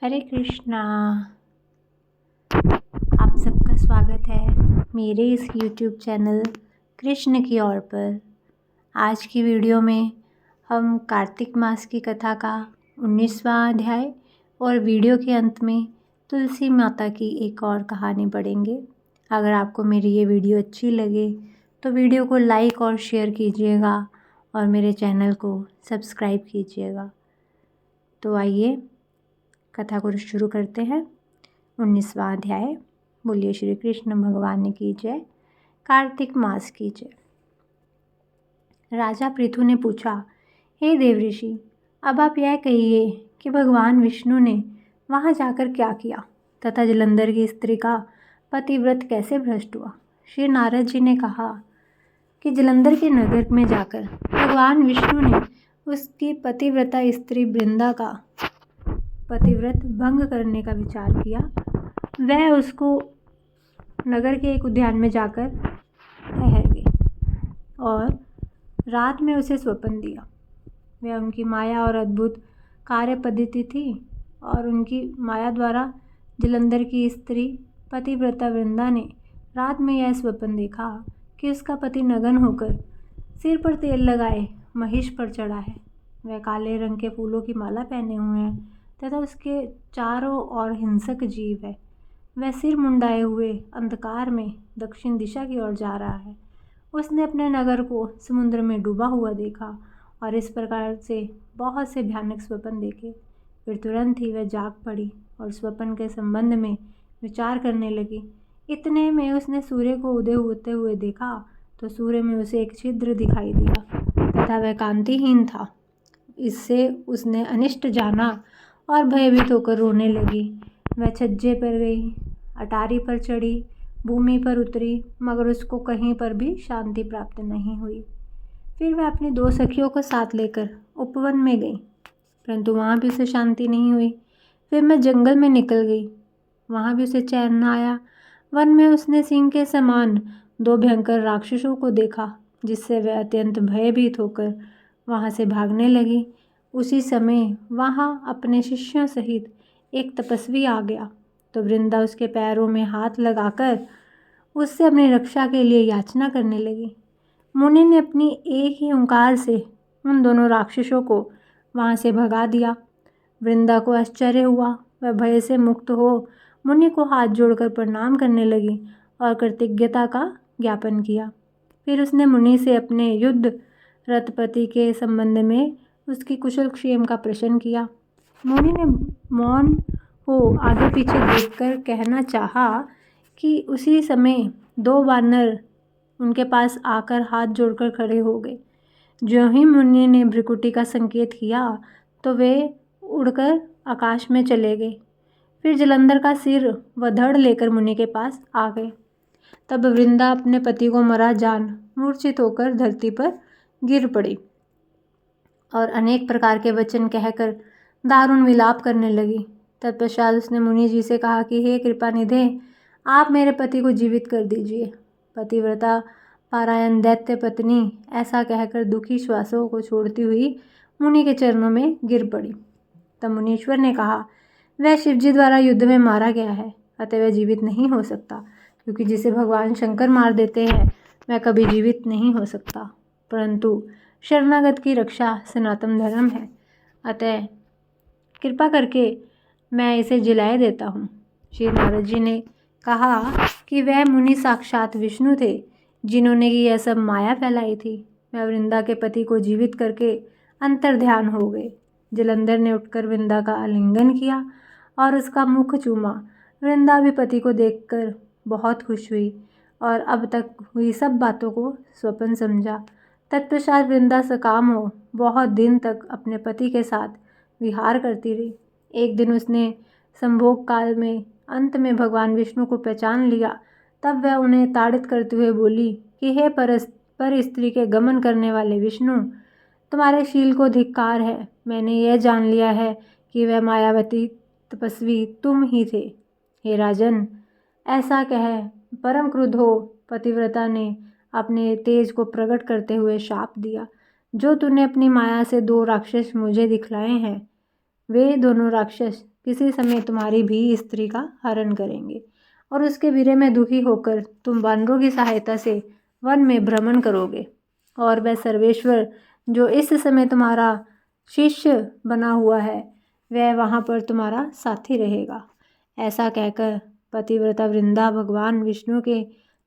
हरे कृष्णा। आप सबका स्वागत है मेरे इस YouTube चैनल कृष्ण की ओर पर। आज की वीडियो में हम कार्तिक मास की कथा का 19वां अध्याय और वीडियो के अंत में तुलसी माता की एक और कहानी पढ़ेंगे। अगर आपको मेरी ये वीडियो अच्छी लगे तो वीडियो को लाइक और शेयर कीजिएगा और मेरे चैनल को सब्सक्राइब कीजिएगा। तो आइए कथा को शुरू करते हैं। 19वां अध्याय। बोलिए श्री कृष्ण भगवान की जय। कार्तिक मास की जय। राजा पृथु ने पूछा, हे देवऋषि, अब आप यह कहिए कि भगवान विष्णु ने वहाँ जाकर क्या किया तथा जलंधर की स्त्री का पतिव्रत कैसे भ्रष्ट हुआ। श्री नारद जी ने कहा कि जलंधर के नगर में जाकर भगवान विष्णु ने उसकी पतिव्रता स्त्री वृंदा का पतिव्रत भंग करने का विचार किया। वह उसको नगर के एक उद्यान में जाकर ठहर गई और रात में उसे स्वप्न दिया। वह उनकी माया और अद्भुत कार्य पद्धति थी और उनकी माया द्वारा जलंधर की स्त्री पतिव्रता वृंदा ने रात में यह स्वप्न देखा कि उसका पति नग्न होकर सिर पर तेल लगाए महिष पर चढ़ा है। वह काले रंग के फूलों की माला पहने हुए है तथा उसके चारों ओर हिंसक जीव है। वह सिर मुंडाए हुए अंधकार में दक्षिण दिशा की ओर जा रहा है। उसने अपने नगर को समुद्र में डूबा हुआ देखा और इस प्रकार से बहुत से भयानक स्वप्न देखे। फिर तुरंत ही वह जाग पड़ी और स्वप्न के संबंध में विचार करने लगी। इतने में उसने सूर्य को उदय होते हुए देखा तो सूर्य में उसे एक छिद्र दिखाई दिया तथा वह कांतिहीन था। इससे उसने अनिष्ट जाना और भयभीत होकर रोने लगी। वह छज्जे पर गई, अटारी पर चढ़ी, भूमि पर उतरी, मगर उसको कहीं पर भी शांति प्राप्त नहीं हुई। फिर वह अपनी दो सखियों को साथ लेकर उपवन में गई, परंतु वहाँ भी उसे शांति नहीं हुई। फिर मैं जंगल में निकल गई, वहाँ भी उसे चैन न आया। वन में उसने सिंह के समान दो भयंकर राक्षसों को देखा, जिससे वह अत्यंत भयभीत होकर वहाँ से भागने लगी। उसी समय वहाँ अपने शिष्यों सहित एक तपस्वी आ गया तो वृंदा उसके पैरों में हाथ लगाकर उससे अपनी रक्षा के लिए याचना करने लगी। मुनि ने अपनी एक ही ओंकार से उन दोनों राक्षसों को वहाँ से भगा दिया। वृंदा को आश्चर्य हुआ। वह भय से मुक्त हो मुनि को हाथ जोड़कर प्रणाम करने लगी और कृतज्ञता का ज्ञापन किया। फिर उसने मुनि से अपने युद्ध रथपति के संबंध में उसकी कुशल क्षेम का प्रश्न किया। मुनि ने मौन हो आगे पीछे देखकर कहना चाहा कि उसी समय दो वानर उनके पास आकर हाथ जोड़कर खड़े हो गए। जो ही मुनि ने भ्रिकुटी का संकेत किया तो वे उड़कर आकाश में चले गए। फिर जलंधर का सिर व धड़ लेकर मुनि के पास आ गए। तब वृंदा अपने पति को मरा जान मूर्छित होकर धरती पर गिर पड़ी और अनेक प्रकार के वचन कहकर दारुण विलाप करने लगी। तत्पश्चात उसने मुनि जी से कहा कि हे कृपा निधे, आप मेरे पति को जीवित कर दीजिए। पतिव्रता पारायण दैत्य पत्नी ऐसा कहकर दुखी श्वासों को छोड़ती हुई मुनि के चरणों में गिर पड़ी। तब मुनीश्वर ने कहा, वह शिवजी द्वारा युद्ध में मारा गया है, अतः वह जीवित नहीं हो सकता, क्योंकि जिसे भगवान शंकर मार देते हैं वह कभी जीवित नहीं हो सकता। परंतु शरणागत की रक्षा सनातन धर्म है, अतः कृपा करके मैं इसे जिलाए देता हूँ। श्री नारद जी ने कहा कि वह मुनि साक्षात विष्णु थे, जिन्होंने यह सब माया फैलाई थी। वह वृंदा के पति को जीवित करके अंतर्ध्यान हो गए। जलंधर ने उठकर वृंदा का आलिंगन किया और उसका मुख चूमा। वृंदा भी पति को देखकर बहुत खुश हुई और अब तक हुई सब बातों को स्वप्न समझा। तत्पश्चात वृंदा सकाम हो बहुत दिन तक अपने पति के साथ विहार करती रही। एक दिन उसने संभोग काल में अंत में भगवान विष्णु को पहचान लिया। तब वह उन्हें ताड़ित करते हुए बोली कि हे पर स्त्री के गमन करने वाले विष्णु, तुम्हारे शील को धिक्कार है। मैंने यह जान लिया है कि वह मायावती तपस्वी तुम ही थे। हे राजन, ऐसा कह परम क्रुद्ध हो पतिव्रता ने अपने तेज को प्रकट करते हुए शाप दिया। जो तूने अपनी माया से दो राक्षस मुझे दिखलाए हैं, वे दोनों राक्षस किसी समय तुम्हारी भी स्त्री का हरण करेंगे और उसके वीर्य में दुखी होकर तुम वानरों की सहायता से वन में भ्रमण करोगे और वह सर्वेश्वर जो इस समय तुम्हारा शिष्य बना हुआ है वह वहाँ पर तुम्हारा साथी रहेगा। ऐसा कहकर पतिव्रता वृंदा भगवान विष्णु के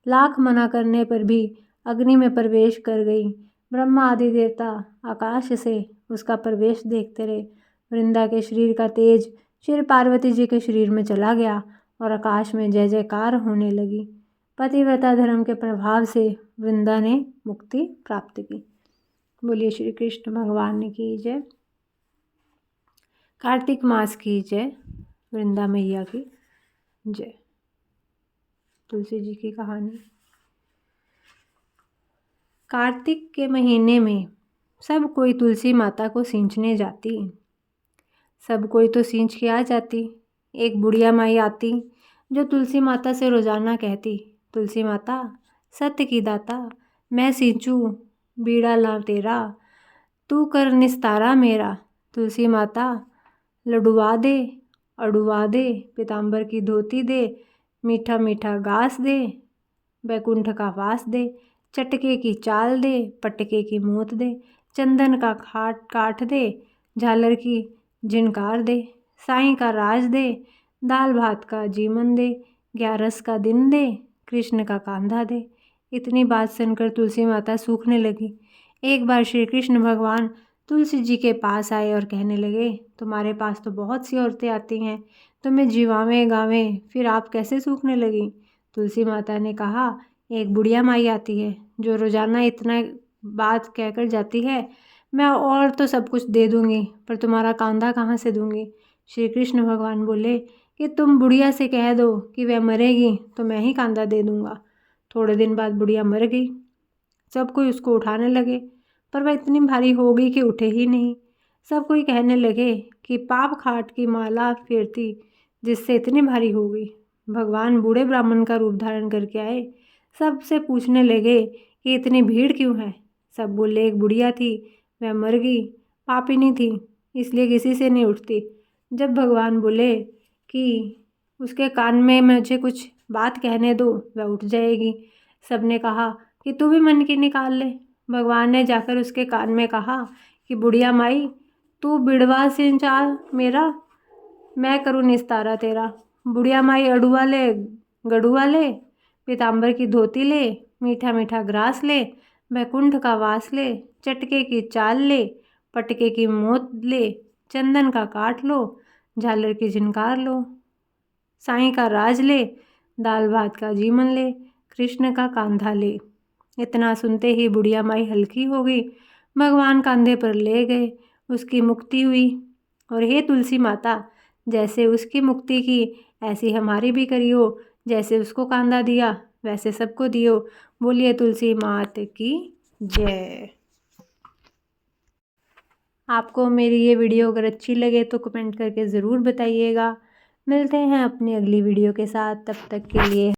लाख मना करने पर भी अग्नि में प्रवेश कर गई। ब्रह्मा आदि देवता आकाश से उसका प्रवेश देखते रहे। वृंदा के शरीर का तेज श्री पार्वती जी के शरीर में चला गया और आकाश में जय जयकार होने लगी। पतिव्रता धर्म के प्रभाव से वृंदा ने मुक्ति प्राप्त की। बोलिए श्री कृष्ण भगवान की जय। कार्तिक मास की जय। वृंदा मैया की जय। तुलसी जी की कहानी। कार्तिक के महीने में सब कोई तुलसी माता को सींचने जाती। सब कोई तो सींच के आ जाती। एक बुढ़िया माई आती जो तुलसी माता से रोजाना कहती, तुलसी माता सत्य की दाता, मैं सींचूं बीड़ा लाऊं तेरा, तू कर निस्तारा मेरा। तुलसी माता लडुआ दे, अडुआ दे, पीताम्बर की धोती दे, मीठा मीठा घास दे, बैकुंठ का वास दे, चटके की चाल दे, पटके की मूत दे, चंदन का खाट काठ दे, झालर की झिनकार दे, साईं का राज दे, दाल भात का जीवन दे, 11 का दिन दे, कृष्ण का कांधा दे। इतनी बात सुनकर तुलसी माता सूखने लगी। एक बार श्री कृष्ण भगवान तुलसी जी के पास आए और कहने लगे, तुम्हारे पास तो बहुत सी औरतें आती हैं, तुम्हें जिवावें गावें, फिर आप कैसे सूखने लगी? तुलसी माता ने कहा, एक बुढ़िया माई आती है जो रोजाना इतना बात कहकर जाती है, मैं और तो सब कुछ दे दूंगी पर तुम्हारा कांधा कहाँ से दूंगी? श्री कृष्ण भगवान बोले कि तुम बुढ़िया से कह दो कि वह मरेगी तो मैं ही कांधा दे दूंगा। थोड़े दिन बाद बुढ़िया मर गई। सब कोई उसको उठाने लगे पर वह इतनी भारी हो गई कि उठे ही नहीं। सब कोई कहने लगे कि पाप खाट की माला फेरती जिससे इतनी भारी हो गई। भगवान बूढ़े ब्राह्मण का रूप धारण करके आए। सबसे पूछने लगे कि इतनी भीड़ क्यों है? सब बोले, एक बुढ़िया थी, वह मर गई, पापिनी थी, इसलिए किसी से नहीं उठती। जब भगवान बोले कि उसके कान में मुझे कुछ बात कहने दो, वह उठ जाएगी। सबने कहा कि तू भी मन की निकाल ले। भगवान ने जाकर उसके कान में कहा कि बुढ़िया माई, तू बिड़वा सिंचा मेरा, मैं करूँ निस्तारा तेरा। बुढ़िया माई अडुआ ले, गडुआ ले, पीताम्बर की धोती ले, मीठा मीठा ग्रास ले, बैकुंठ का वास ले, चटके की चाल ले, पटके की मोत ले, चंदन का काठ लो, झालर की झिनकार लो, साईं का राज ले, दाल भात का जीवन ले, कृष्ण का कांधा ले। इतना सुनते ही बुढ़िया माई हल्की हो गई। भगवान कांधे पर ले गए, उसकी मुक्ति हुई। और हे तुलसी माता, जैसे उसकी मुक्ति की ऐसी हमारी भी करियो, जैसे उसको कांधा दिया वैसे सबको दियो। बोलिए तुलसी मात की जय। आपको मेरी ये वीडियो अगर अच्छी लगे तो कमेंट करके ज़रूर बताइएगा। मिलते हैं अपनी अगली वीडियो के साथ, तब तक के लिए